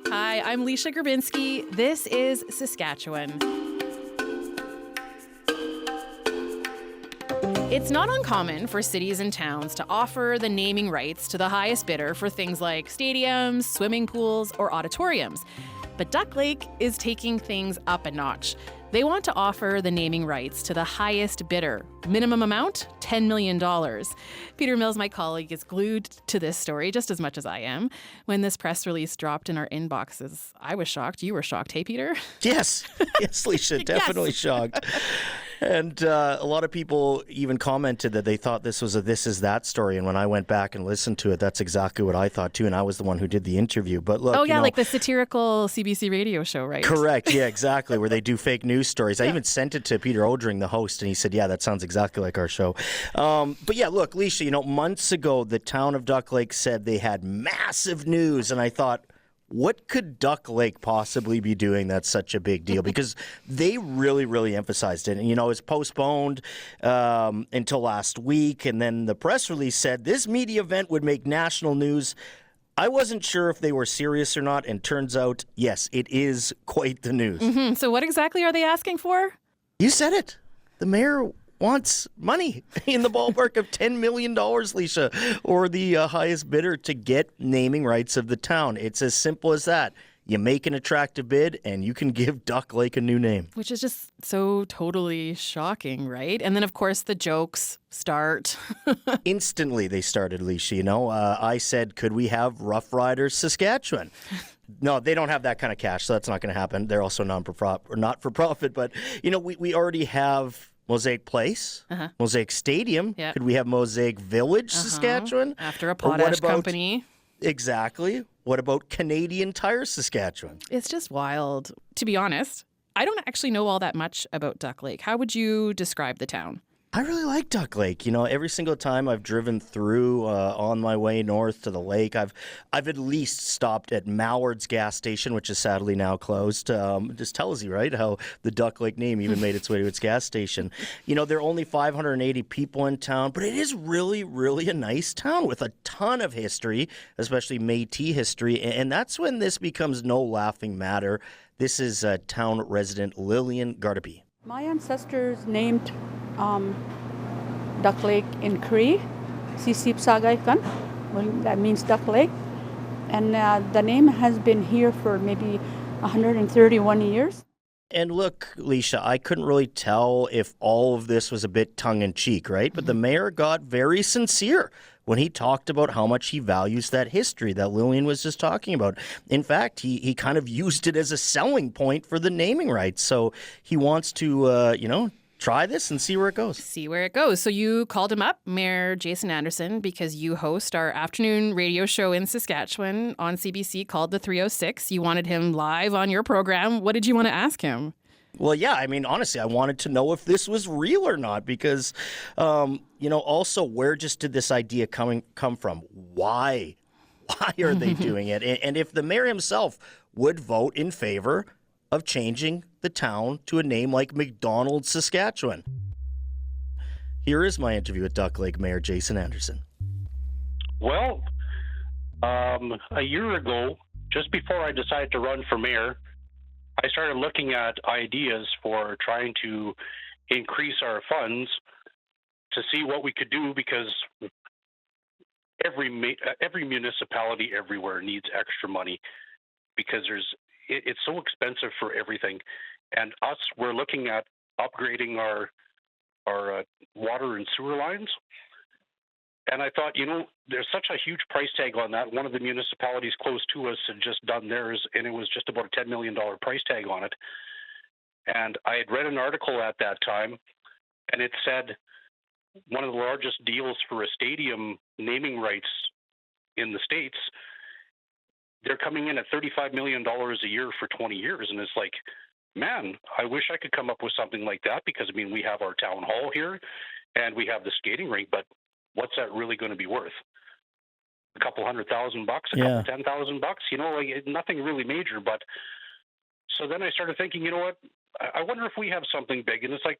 Hi, I'm Leisha Grabinski. This is Saskatchewan. It's not uncommon for cities and towns to offer the naming rights to the highest bidder for things like stadiums, swimming pools, or auditoriums. But Duck Lake is taking things up a notch. They want to offer the naming rights to the highest bidder. Minimum amount, $10 million. Peter Mills, my colleague, is glued to this story just as much as I am. When this press release dropped in our inboxes, I was shocked. You were shocked. Hey, Peter? Yes, Leisha, definitely shocked. And a lot of people even commented that they thought this was a This Is That story. And when I went back and listened to it, that's exactly what I thought too. And I was the one who did the interview. But look, like the satirical CBC radio show, right? Correct. Yeah, exactly. Where they do fake news stories. I even sent it to Peter Odring, the host, and he said, yeah, that sounds exactly like our show. But yeah, look, Leisha, months ago, the town of Duck Lake said they had massive news. And I thought, what could Duck Lake possibly be doing that's such a big deal? Because they really, really emphasized it. And, it was postponed until last week. And then the press release said this media event would make national news. I wasn't sure if they were serious or not. And turns out, yes, it is quite the news. Mm-hmm. So what exactly are they asking for? You said it. The mayor wants money in the ballpark of $10 million, Leisha, or the highest bidder to get naming rights of the town. It's as simple as that. You make an attractive bid and you can give Duck Lake a new name. Which is just so totally shocking, right? And then, of course, the jokes start. Instantly they started, Leisha. I said, could we have Rough Riders Saskatchewan? No, they don't have that kind of cash, so that's not going to happen. They're also not-for-profit. But, we already have Mosaic Place, Mosaic Stadium. Yep. Could we have Mosaic Village, Saskatchewan? After a potash company. Exactly. What about Canadian Tire, Saskatchewan? It's just wild. To be honest, I don't actually know all that much about Duck Lake. How would you describe the town? I really like Duck Lake. Every single time I've driven through on my way north to the lake, I've at least stopped at Mallard's gas station, which is sadly now closed. It just tells you, right, how the Duck Lake name even made its way to its gas station. There are only 580 people in town, but it is really, really a nice town with a ton of history, especially Métis history. And that's when this becomes no laughing matter. This is town resident Lillian Gardaby. My ancestors named Duck Lake in Cree, Sisip Sagaikan. Well, that means Duck Lake. And the name has been here for maybe 131 years. And look, Leisha, I couldn't really tell if all of this was a bit tongue-in-cheek, right? But the mayor got very sincere when he talked about how much he values that history that Lillian was just talking about. In fact, he kind of used it as a selling point for the naming rights. So he wants to, try this and see where it goes. See where it goes. So you called him up, Mayor Jason Anderson, because you host our afternoon radio show in Saskatchewan on CBC called The 306. You wanted him live on your program. What did you want to ask him? Well, yeah, honestly, I wanted to know if this was real or not because, also where just did this idea come from? Why are they doing it? And if the mayor himself would vote in favor of changing the town to a name like McDonald, Saskatchewan. Here is my interview with Duck Lake Mayor Jason Anderson. Well, a year ago, just before I decided to run for mayor, I started looking at ideas for trying to increase our funds to see what we could do because every municipality everywhere needs extra money because it's so expensive for everything. And we're looking at upgrading our water and sewer lines. And I thought, there's such a huge price tag on that. One of the municipalities close to us had just done theirs, and it was just about a $10 million price tag on it. And I had read an article at that time, and it said one of the largest deals for a stadium naming rights in the States, they're coming in at $35 million a year for 20 years. And it's like, man, I wish I could come up with something like that because, we have our town hall here and we have the skating rink, but what's that really going to be worth? A couple $100,000, couple $10,000, nothing really major. But so then I started thinking, what? I wonder if we have something big. And it's like,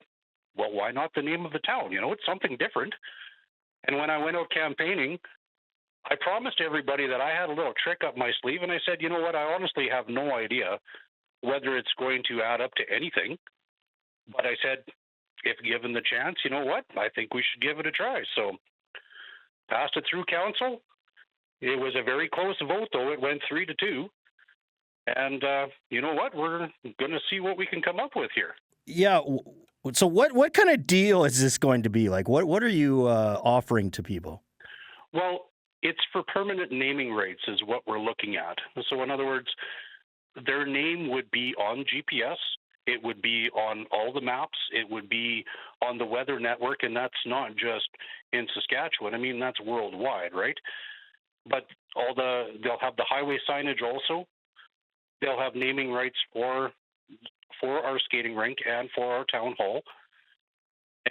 well, why not the name of the town? It's something different. And when I went out campaigning, I promised everybody that I had a little trick up my sleeve, and I said, you know what, I honestly have no idea whether it's going to add up to anything. But I said, if given the chance, you know what, I think we should give it a try. So passed it through council. It was a very close vote, though. It went 3-2. And you know what, we're going to see what we can come up with here. Yeah. So what kind of deal is this going to be? Like, what are you offering to people? Well, it's for permanent naming rights is what we're looking at. So in other words, their name would be on GPS. It would be on all the maps. It would be on the weather network, and that's not just in Saskatchewan. I mean, that's worldwide, right? But they'll have the highway signage also. They'll have naming rights for our skating rink and for our town hall.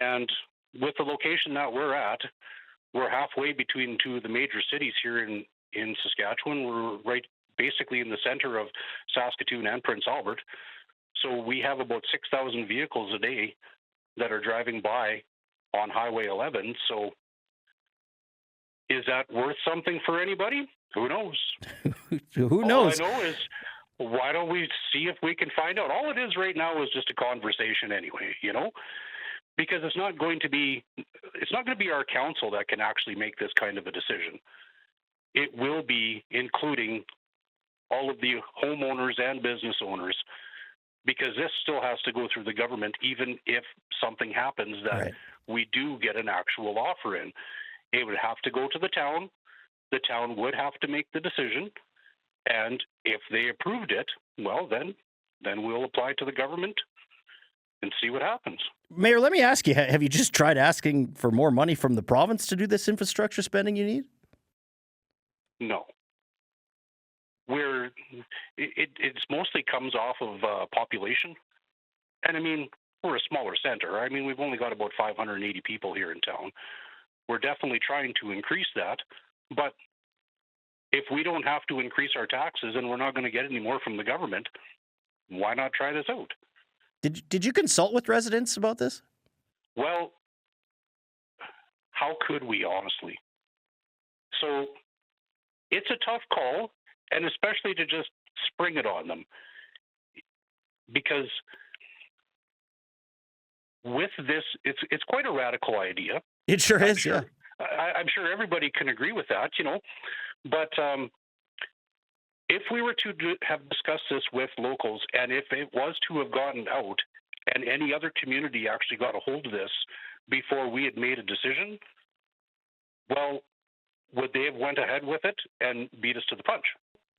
And with the location that we're at, we're halfway between two of the major cities here in Saskatchewan. We're right basically in the center of Saskatoon and Prince Albert. So we have about 6,000 vehicles a day that are driving by on Highway 11. So is that worth something for anybody? Who knows? Who knows? All I know is, why don't we see if we can find out? All it is right now is just a conversation anyway, you know? Because it's not going to be our council that can actually make this kind of a decision. It will be including all of the homeowners and business owners, because this still has to go through the government, even if something happens that we do get an actual offer in. It would have to go to the town. The town would have to make the decision. And if they approved it, well, then we'll apply to the government and see what happens. Mayor, let me ask you, have you just tried asking for more money from the province to do this infrastructure spending you need? No. It mostly comes off of population. And I mean, we're a smaller center. I mean, we've only got about 580 people here in town. We're definitely trying to increase that. But if we don't have to increase our taxes and we're not going to get any more from the government, why not try this out? Did you consult with residents about this? Well, how could we, honestly? So it's a tough call, and especially to just spring it on them. Because with this, it's quite a radical idea. It sure is, sure, yeah. I'm sure everybody can agree with that, you know. But if we were to have discussed this with locals, and if it was to have gotten out, and any other community actually got a hold of this before we had made a decision, well, would they have went ahead with it and beat us to the punch?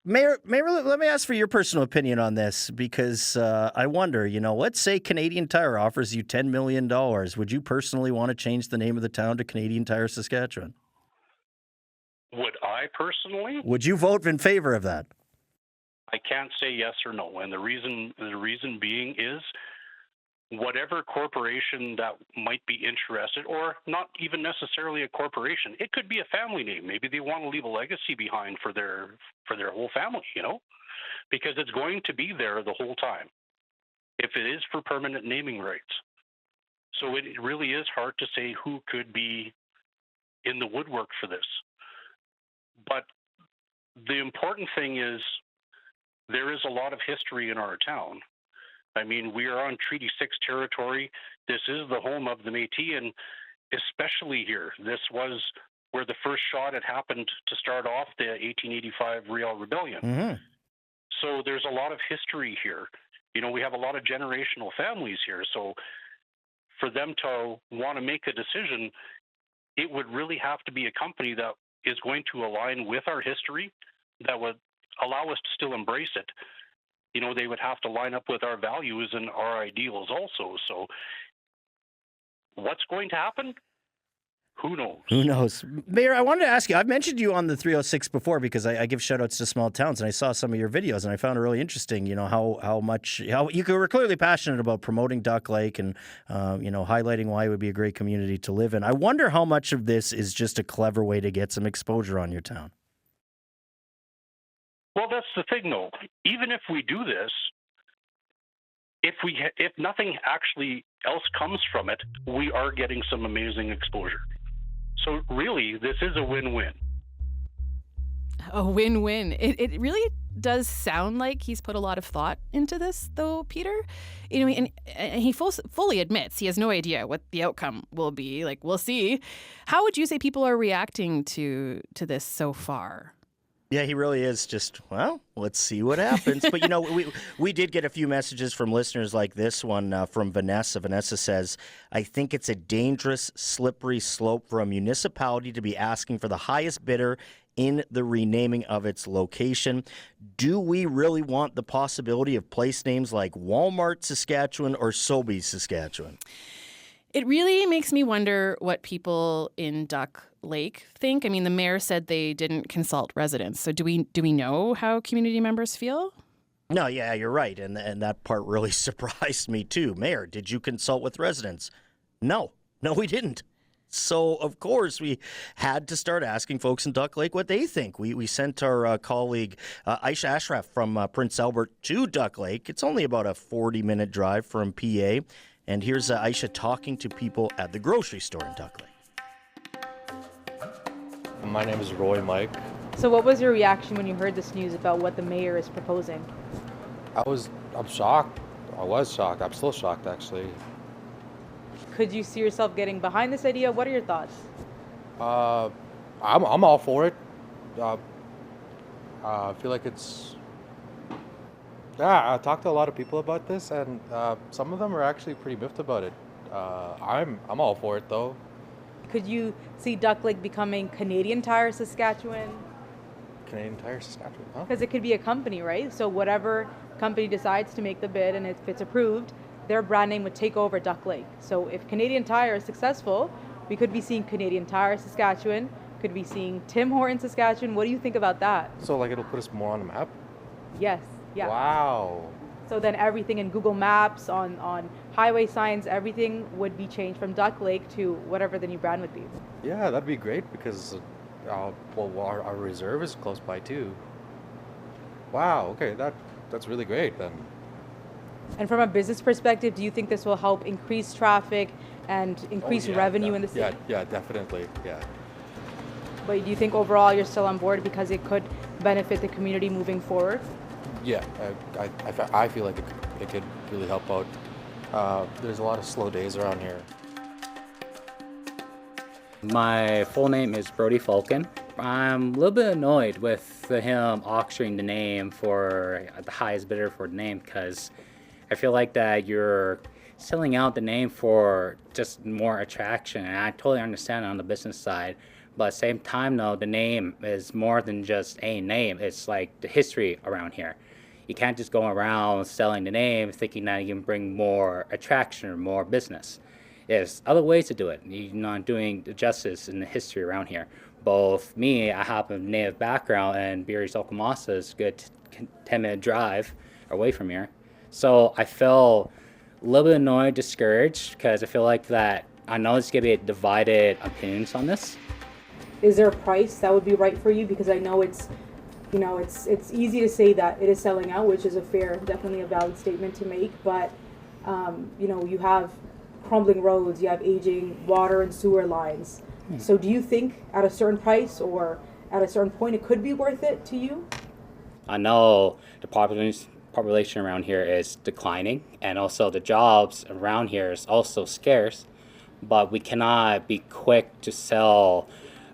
Mayor, let me ask for your personal opinion on this, because I wonder, you know, let's say Canadian Tire offers you $10 million. Would you personally want to change the name of the town to Canadian Tire Saskatchewan? Would I personally? Would you vote in favor of that? I can't say yes or no, and the reason being is whatever corporation that might be interested, or not even necessarily a corporation, it could be a family name. Maybe they want to leave a legacy behind for their whole family, you know, because it's going to be there the whole time if it is for permanent naming rights. So it really is hard to say who could be in the woodwork for this. But the important thing is there is a lot of history in our town. I mean, we are on Treaty 6 territory. This is the home of the Métis, and especially here, this was where the first shot had happened to start off the 1885 Riel Rebellion. Mm-hmm. So there's a lot of history here. You know, we have a lot of generational families here. So for them to want to make a decision, it would really have to be a company that is going to align with our history, that would allow us to still embrace it. You know, they would have to line up with our values and our ideals also. So what's going to happen? Who knows? Who knows? Mayor, I wanted to ask you, I've mentioned you on the 306 before because I give shout outs to small towns, and I saw some of your videos and I found it really interesting, you know, how you were clearly passionate about promoting Duck Lake and, you know, highlighting why it would be a great community to live in. I wonder how much of this is just a clever way to get some exposure on your town. Well, that's the thing, though. Even if we do this, if nothing actually else comes from it, we are getting some amazing exposure. So really, this is a win-win. A win-win. It really does sound like he's put a lot of thought into this, though, Peter. And he fully admits he has no idea what the outcome will be. Like, we'll see. How would you say people are reacting to this so far? Yeah, he really is just, well, let's see what happens. But, we did get a few messages from listeners like this one from Vanessa. Vanessa says, I think it's a dangerous, slippery slope for a municipality to be asking for the highest bidder in the renaming of its location. Do we really want the possibility of place names like Walmart, Saskatchewan, or Sobeys, Saskatchewan? It really makes me wonder what people in Duck Lake think. I mean, the mayor said they didn't consult residents. So do we know how community members feel? No, yeah, you're right. And that part really surprised me too. Mayor, did you consult with residents? No, we didn't. So, of course, we had to start asking folks in Duck Lake what they think. We sent our colleague Aisha Ashraf from Prince Albert to Duck Lake. It's only about a 40-minute drive from PA. And here's Aisha talking to people at the grocery store in Duck Lake. My name is Roy Mike. So what was your reaction when you heard this news about what the mayor is proposing? I'm shocked. I was shocked. I'm still shocked, actually. Could you see yourself getting behind this idea? What are your thoughts? I'm all for it. I feel like it's... Yeah, I talked to a lot of people about this, and some of them are actually pretty miffed about it. I'm all for it, though. Could you see Duck Lake becoming Canadian Tire Saskatchewan? Canadian Tire Saskatchewan, huh? Because it could be a company, right? So whatever company decides to make the bid, and if it's approved, their brand name would take over Duck Lake. So if Canadian Tire is successful, we could be seeing Canadian Tire Saskatchewan, could be seeing Tim Hortons Saskatchewan. What do you think about that? So, like, it'll put us more on the map? Yes, yeah. Wow. So then everything in Google Maps, on highway signs, everything would be changed from Duck Lake to whatever the new brand would be. Yeah, that'd be great because our reserve is close by too. Wow, okay, that's really great then. And from a business perspective, do you think this will help increase traffic and increase revenue in the city? Yeah, definitely, yeah. But do you think overall you're still on board because it could benefit the community moving forward? Yeah, I feel like it could really help out. There's a lot of slow days around here. My full name is Brody Falcon. I'm a little bit annoyed with him auctioning the name for the highest bidder for the name because I feel like that you're selling out the name for just more attraction, and I totally understand on the business side. But at the same time, though, the name is more than just a name. It's like the history around here. You can't just go around selling the name thinking that you can bring more attraction or more business. There's other ways to do it. You're not doing justice in the history around here. Both me, I have a native background, and Beery-Sokamasa is a good 10-minute drive away from here. So I feel a little bit annoyed, discouraged, because I feel like that I know there's going to be divided opinions on this. Is there a price that would be right for you? Because I know it's easy to say that it is selling out, which is definitely a valid statement to make. But you have crumbling roads, you have aging water and sewer lines. So do you think at a certain price or at a certain point it could be worth it to you? I know the population around here is declining, and also the jobs around here is also scarce, but we cannot be quick to sell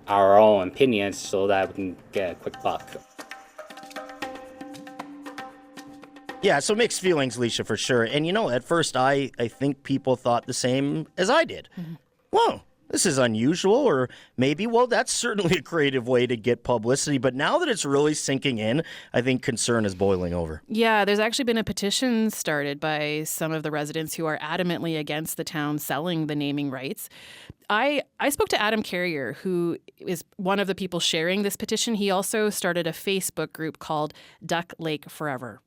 our own opinions so that we can get a quick buck. Yeah, so mixed feelings, Leisha, for sure. And, at first I think people thought the same as I did. Mm-hmm. Whoa, this is unusual, or maybe, well, that's certainly a creative way to get publicity. But now that it's really sinking in, I think concern is boiling over. Yeah, there's actually been a petition started by some of the residents who are adamantly against the town selling the naming rights. I spoke to Adam Carrier, who is one of the people sharing this petition. He also started a Facebook group called Duck Lake Forever.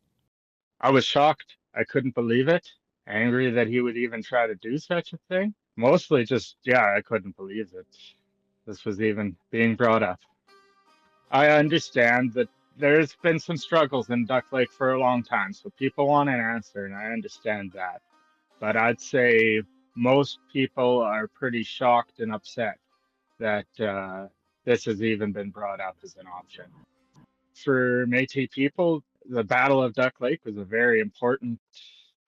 I was shocked. I couldn't believe it. Angry that he would even try to do such a thing. Mostly just, I couldn't believe it. This was even being brought up. I understand that there's been some struggles in Duck Lake for a long time, so people want an answer, and I understand that. But I'd say most people are pretty shocked and upset that this has even been brought up as an option. For Métis people, the Battle of Duck Lake was a very important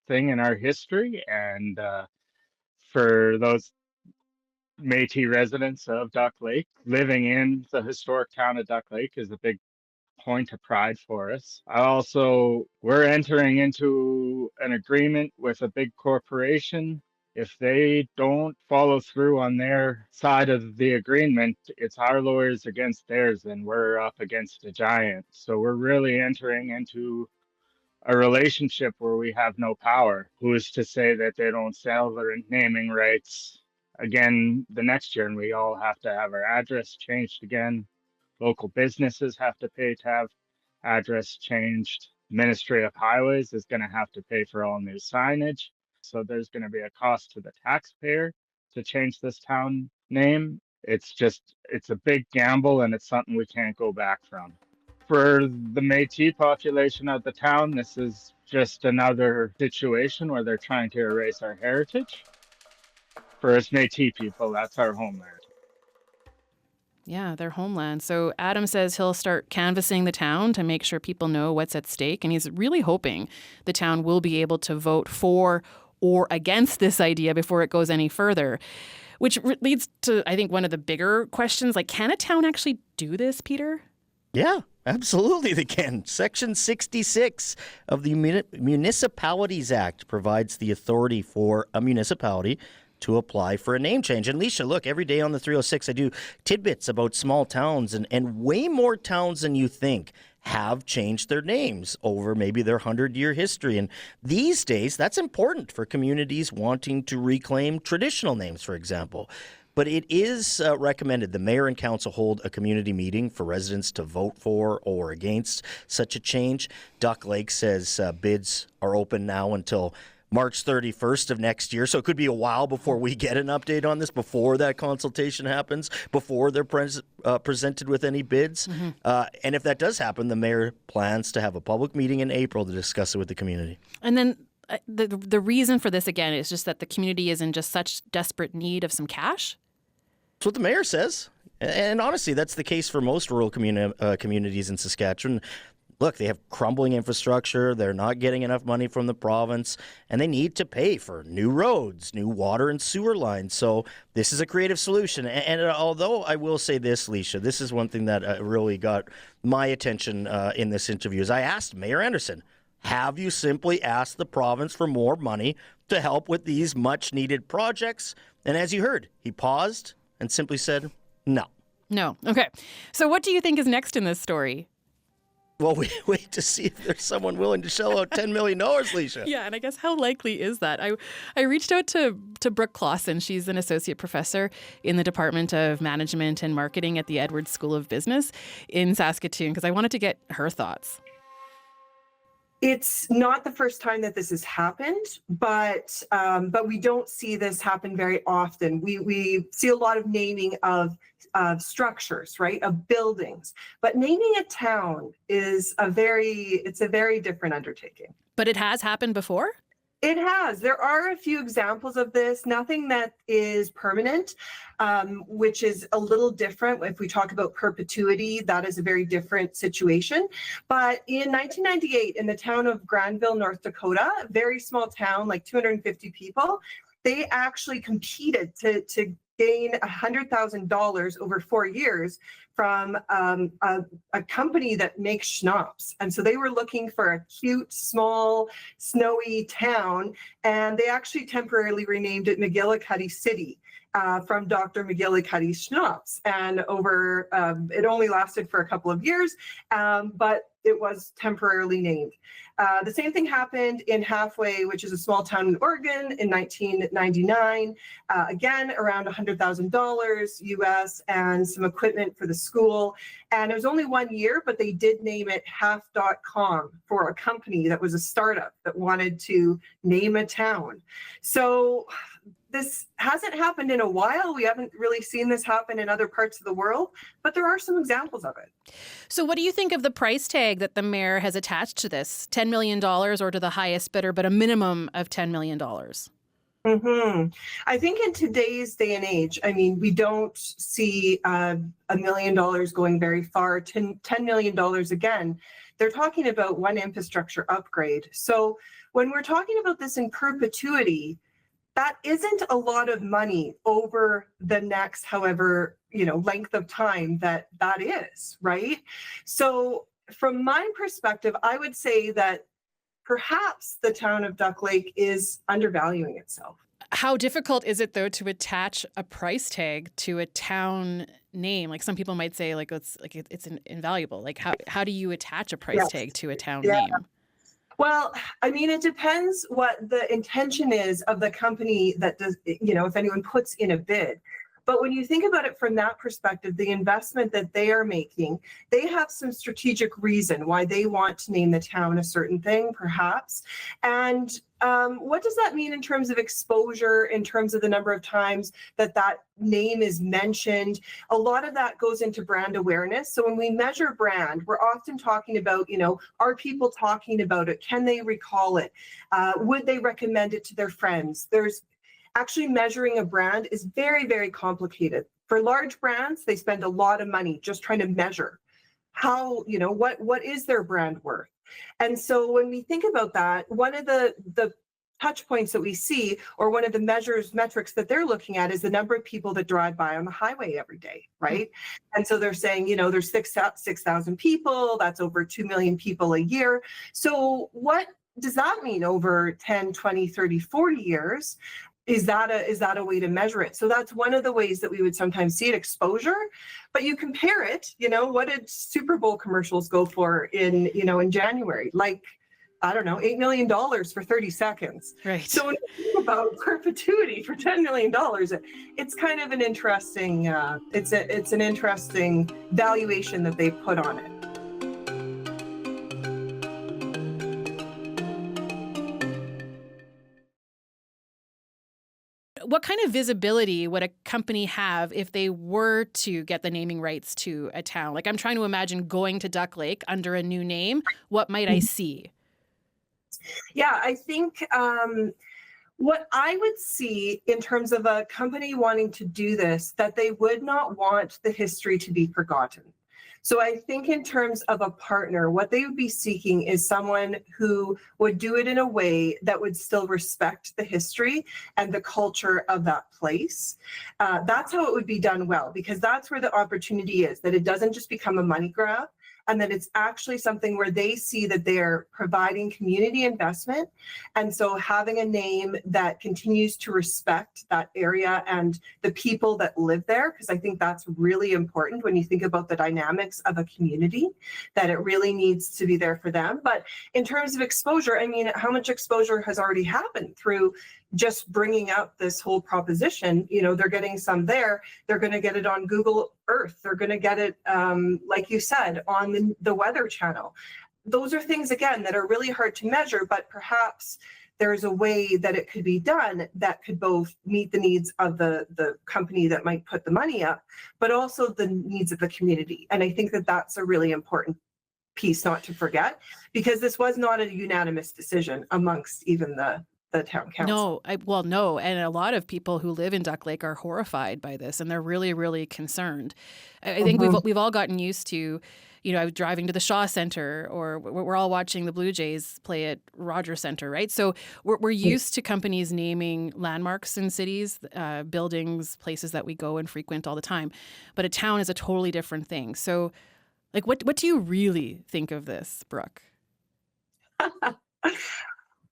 thing in our history, and for those Métis residents of Duck Lake, living in the historic town of Duck Lake is a big point of pride for us. We're entering into an agreement with a big corporation. If they don't follow through on their side of the agreement, it's our lawyers against theirs, and we're up against a giant. So we're really entering into a relationship where we have no power. Who is to say that they don't sell their naming rights again the next year, and we all have to have our address changed again? Local businesses have to pay to have address changed. Ministry of Highways is going to have to pay for all new signage. So there's going to be a cost to the taxpayer to change this town name. It's a big gamble, and it's something we can't go back from. For the Métis population of the town, this is just another situation where they're trying to erase our heritage. For us Métis people, that's our homeland. Yeah, their homeland. So Adam says he'll start canvassing the town to make sure people know what's at stake. And he's really hoping the town will be able to vote for or against this idea before it goes any further, which leads to, I think, one of the bigger questions. Like, can a town actually do this, Peter? Yeah, absolutely they can. Section 66 of the Municipalities Act provides the authority for a municipality to apply for a name change. And Leisha, look, every day on the 306, I do tidbits about small towns, and way more towns than you think have changed their names over maybe their 100-year history. And these days, that's important for communities wanting to reclaim traditional names, for example. But it is recommended the mayor and council hold a community meeting for residents to vote for or against such a change. Duck Lake says bids are open now until March 31st of next year. So it could be a while before we get an update on this, before that consultation happens, before they're presented with any bids. Mm-hmm. And if that does happen, the mayor plans to have a public meeting in April to discuss it with the community. And then the reason for this, again, is just that the community is in just such desperate need of some cash? That's what the mayor says. And honestly, that's the case for most rural communities in Saskatchewan. Look, they have crumbling infrastructure, they're not getting enough money from the province, and they need to pay for new roads, new water and sewer lines. So this is a creative solution. And although I will say this, Leisha, this is one thing that really got my attention in this interview, is I asked Mayor Anderson, have you simply asked the province for more money to help with these much-needed projects? And as you heard, he paused and simply said, no. No. Okay. So what do you think is next in this story? Well, we wait to see if there's someone willing to shell out $10 million, Leisha. Yeah, and I guess how likely is that? I reached out to Brooke Clausen. She's an associate professor in the Department of Management and Marketing at the Edwards School of Business in Saskatoon, because I wanted to get her thoughts. It's not the first time that this has happened, but we don't see this happen very often. We see a lot of naming of structures, right, of buildings, but naming a town is a very different undertaking. But it has happened before? It has. There are a few examples of this, nothing that is permanent, which is a little different. If we talk about perpetuity, that is a very different situation. But in 1998, in the town of Granville, North Dakota, a very small town, like 250 people, they actually competed to gain $100,000 over 4 years from a company that makes schnapps. And so they were looking for a cute, small, snowy town, and they actually temporarily renamed it McGillicuddy City from Dr. McGillicuddy's schnapps. And it only lasted for a couple of years, but it was temporarily named. The same thing happened in Halfway, which is a small town in Oregon, in 1999. Again, around $100,000 US and some equipment for the school. And it was only 1 year, but they did name it half.com for a company that was a startup that wanted to name a town. So this hasn't happened in a while. We haven't really seen this happen in other parts of the world, but there are some examples of it. So what do you think of the price tag that the mayor has attached to this? $10 million or to the highest bidder, but a minimum of $10 million? I think in today's day and age, I mean, we don't see $1 million going very far. $10 million again, they're talking about one infrastructure upgrade. So when we're talking about this in perpetuity, that isn't a lot of money over the next, however, length of time that is, right? So from my perspective, I would say that perhaps the town of Duck Lake is undervaluing itself. How difficult is it, though, to attach a price tag to a town name? Like, some people might say, it's invaluable. Like, how do you attach a price tag to a town name? Well, I mean, it depends what the intention is of the company that does, if anyone puts in a bid. But when you think about it from that perspective, the investment that they are making, they have some strategic reason why they want to name the town a certain thing, perhaps. And what does that mean in terms of exposure, in terms of the number of times that name is mentioned? A lot of that goes into brand awareness. So when we measure brand, we're often talking about, are people talking about it? Can they recall it? Would they recommend it to their friends? Actually measuring a brand is very, very complicated. For large brands, they spend a lot of money just trying to measure how, what is their brand worth? And so when we think about that, one of the touch points that we see, or one of the metrics that they're looking at, is the number of people that drive by on the highway every day, right? And so they're saying, there's 6,000 people, that's over 2 million people a year. So what does that mean over 10, 20, 30, 40 years? Is that a way to measure it? So that's one of the ways that we would sometimes see it, exposure. But you compare it, what did Super Bowl commercials go for in January? Like, I don't know, $8 million for 30 seconds. Right. So when you think about perpetuity for $10 million, it's kind of an interesting, it's an interesting valuation that they put on it. What kind of visibility would a company have if they were to get the naming rights to a town? Like, I'm trying to imagine going to Duck Lake under a new name. What might I see? Yeah, I think what I would see in terms of a company wanting to do this, that they would not want the history to be forgotten. So I think in terms of a partner, what they would be seeking is someone who would do it in a way that would still respect the history and the culture of that place. That's how it would be done well, because that's where the opportunity is, that it doesn't just become a money grab, and that it's actually something where they see that they're providing community investment. And so having a name that continues to respect that area and the people that live there, because I think that's really important when you think about the dynamics of a community, that it really needs to be there for them. But in terms of exposure, I mean, how much exposure has already happened through just bringing up this whole proposition? They're getting some there. They're going to get it on Google Earth. They're going to get it, like you said, on the Weather Channel. Those are things, again, that are really hard to measure, but perhaps there's a way that it could be done that could both meet the needs of the company that might put the money up, but also the needs of the community. And I think that that's a really important piece not to forget, because this was not a unanimous decision amongst even the town council. No. And a lot of people who live in Duck Lake are horrified by this, and they're really, really concerned. I think we've all gotten used to, driving to the Shaw Center, or we're all watching the Blue Jays play at Rogers Center, right? So we're used to companies naming landmarks in cities, buildings, places that we go and frequent all the time. But a town is a totally different thing. So, like, what do you really think of this, Brooke?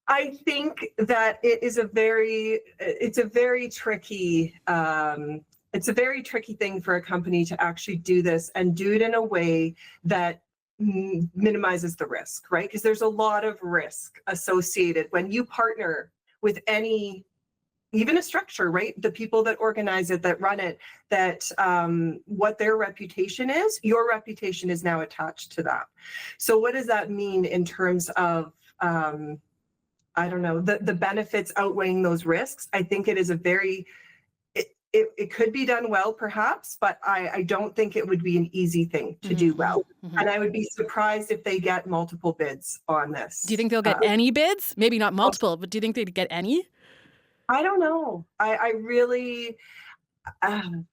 I think that it's a very tricky thing for a company to actually do this and do it in a way that minimizes the risk, right? Because there's a lot of risk associated when you partner with even a structure, right? The people that organize it, that run it, that what their reputation is, your reputation is now attached to that. So what does that mean in terms of I don't know, the benefits outweighing those risks? I think it is it could be done well, perhaps, but I don't think it would be an easy thing to do well. And I would be surprised if they get multiple bids on this. Do you think they'll get any bids? Maybe not multiple, but do you think they'd get any? I don't know. I really, um,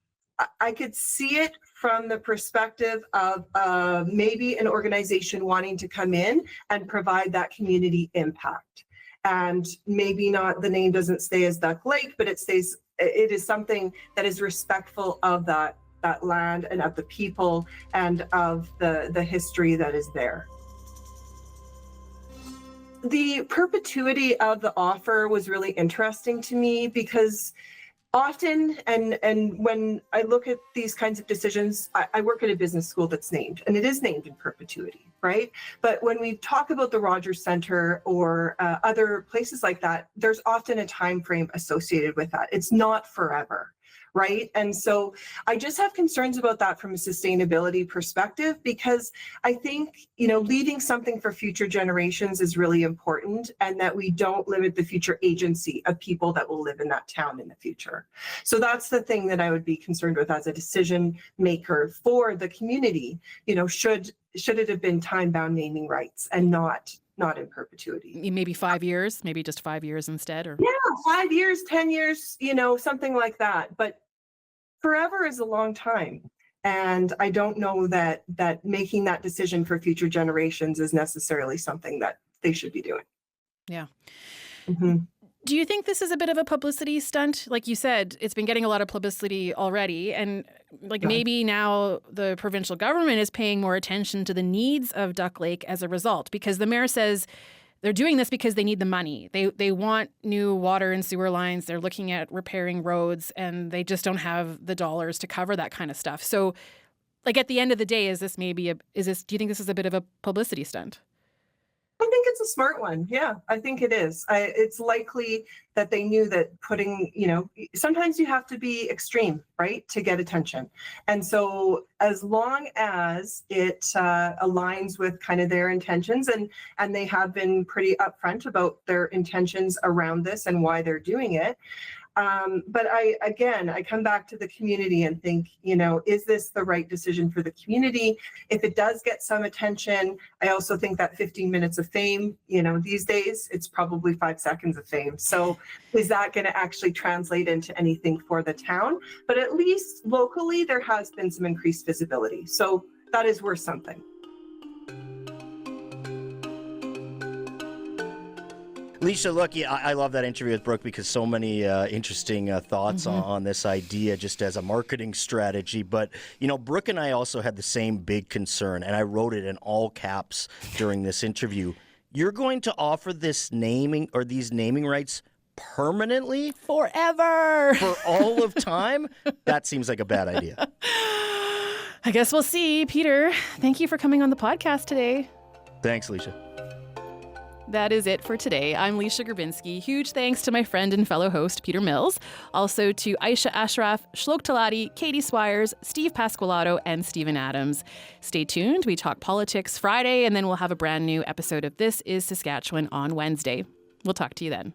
I could see it from the perspective of maybe an organization wanting to come in and provide that community impact. And maybe not, the name doesn't stay as Duck Lake, but it is something that is respectful of that land and of the people and of the history that is there. The perpetuity of the offer was really interesting to me because often, and when I look at these kinds of decisions, I work at a business school that's named, and it is named in perpetuity, right? But when we talk about the Rogers Centre or other places like that, there's often a time frame associated with that. It's not forever. Right. And so I just have concerns about that from a sustainability perspective, because I think, leaving something for future generations is really important, and that we don't limit the future agency of people that will live in that town in the future. So that's the thing that I would be concerned with as a decision maker for the community. Should it have been time-bound naming rights and not in perpetuity? Maybe 5 years, maybe just 5 years instead, or 5 years, 10 years, something like that. But forever is a long time. And I don't know that making that decision for future generations is necessarily something that they should be doing. Yeah. Mm-hmm. Do you think this is a bit of a publicity stunt? Like you said, it's been getting a lot of publicity already. And maybe now the provincial government is paying more attention to the needs of Duck Lake as a result, because the mayor says they're doing this because they need the money. They want new water and sewer lines. They're looking at repairing roads, and they just don't have the dollars to cover that kind of stuff. So, at the end of the day, do you think this is a bit of a publicity stunt? I think it's a smart one. Yeah, I think it is. It's likely that they knew that putting, sometimes you have to be extreme, right, to get attention. And so as long as it aligns with kind of their intentions, and they have been pretty upfront about their intentions around this and why they're doing it. But I come back to the community and think, is this the right decision for the community? If it does get some attention, I also think that 15 minutes of fame, these days, it's probably 5 seconds of fame. So is that going to actually translate into anything for the town? But at least locally, there has been some increased visibility. So that is worth something. Leisha, look, I love that interview with Brooke because so many interesting thoughts on this idea just as a marketing strategy. But, Brooke and I also had the same big concern, and I wrote it in all caps during this interview. You're going to offer this naming or these naming rights permanently? Forever! For all of time? That seems like a bad idea. I guess we'll see. Peter, thank you for coming on the podcast today. Thanks, Leisha. That is it for today. I'm Leisha Grabinski. Huge thanks to my friend and fellow host, Peter Mills. Also to Aisha Ashraf, Shlok Talati, Katie Swires, Steve Pasqualato, and Stephen Adams. Stay tuned. We talk politics Friday, and then we'll have a brand new episode of This is Saskatchewan on Wednesday. We'll talk to you then.